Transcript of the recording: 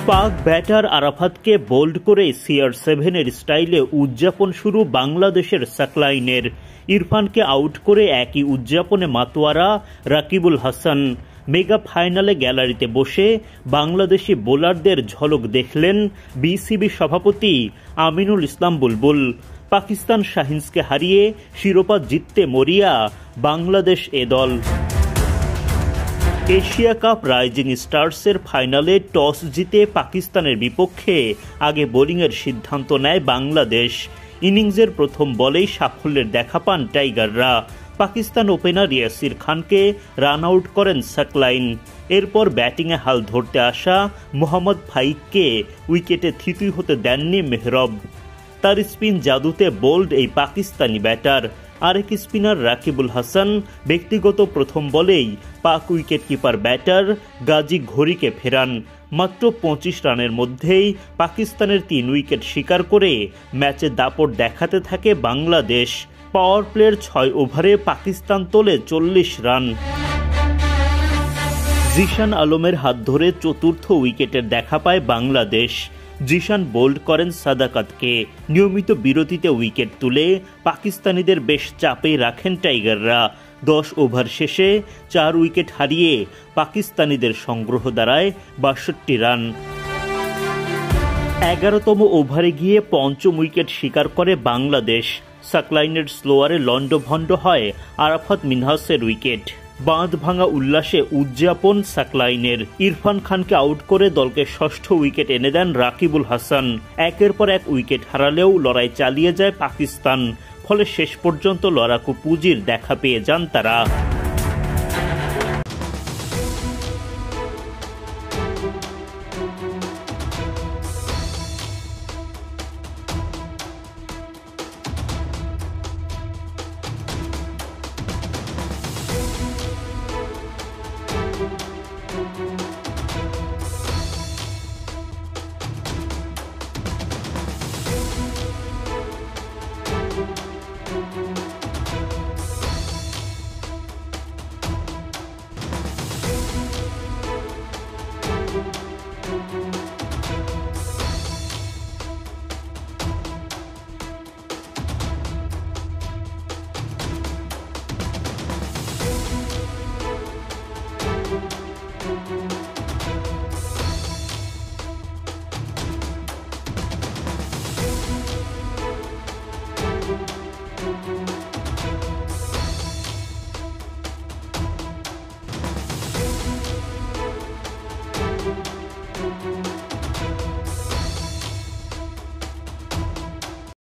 পাক batter আরাফাতকে bold করে CR7 স্টাইলে উদযাপন শুরু বাংলাদেশের সাকলাইনের। ইরফানকে আউট করে একই উদযাপনে মাতোয়ারা রাকিবুল হাসান। মেগা ফাইনালে গ্যালারিতে বসে বাংলাদেশি বোলারদের ঝলক দেখলেন বিসিবি সভাপতি আমিনুল ইসলাম বুলবুল। পাকিস্তান শাহিনসকে হারিয়ে শিরোপা জিততে মরিয়া বাংলাদেশ এ দল। এশিয়া কাপ রাইজিং স্টার্সের ফাইনালে টস জিতে পাকিস্তানের বিপক্ষে আগে বোলিংয়ের সিদ্ধান্ত নেয় বাংলাদেশ। ইনিংসের প্রথম বলেই সাফল্যের দেখা পান টাইগাররা। পাকিস্তান ওপেনার ইয়াসির খানকে রান আউট করেন সাকলাইন। এরপর ব্যাটিংয়ে হাল ধরতে আসা মোহাম্মদ ফাইককে উইকেটে থিতুই হতে দেননি মেহরব। তার স্পিন জাদুতে বোল্ড এই পাকিস্তানি ব্যাটার। আরেক স্পিনার রাকিবুল হাসান ব্যক্তিগত প্রথম বলেই পাক উইকেটকিপার ব্যাটার গাজী ঘড়িকে ফেরান। মাত্র 25 রানের মধ্যেই পাকিস্তানের 3 উইকেট শিকার করে ম্যাচে দাপট দেখাতে থাকে বাংলাদেশ। পাওয়ার প্লের 6 ওভারে পাকিস্তান তোলে 40 রান। জিশান আলমের হাত ধরে চতুর্থ উইকেটের দেখা পায় বাংলাদেশ। জিশান বোল্ড করেন সাদাকাতকে। নিয়মিত বিরতিতে উইকেট তুলে পাকিস্তানিদের বেশ চাপে রাখেন টাইগাররা। 10 ওভার শেষে 4 উইকেট হারিয়ে পাকিস্তানিদের সংগ্রহ দাঁড়ায় 62 রান। 11তম ওভারে গিয়ে পঞ্চম উইকেট শিকার করে বাংলাদেশ। সাকলাইনের স্লোয়ারে লন্ডভন্ড হয় আরাফাত মিনহাসের উইকেট। বাঁধ ভাঙা উল্লাসে উদযাপন সাকলাইনের। ইরফান খানকে আউট করে দলকে ষষ্ঠ উইকেট এনে দেন রাকিবুল হাসান। একের পর এক উইকেট হারালেও লড়াই চালিয়ে যায় পাকিস্তান। ফলে শেষ পর্যন্ত লড়াকু পুঁজির দেখা পেয়ে যান তারা।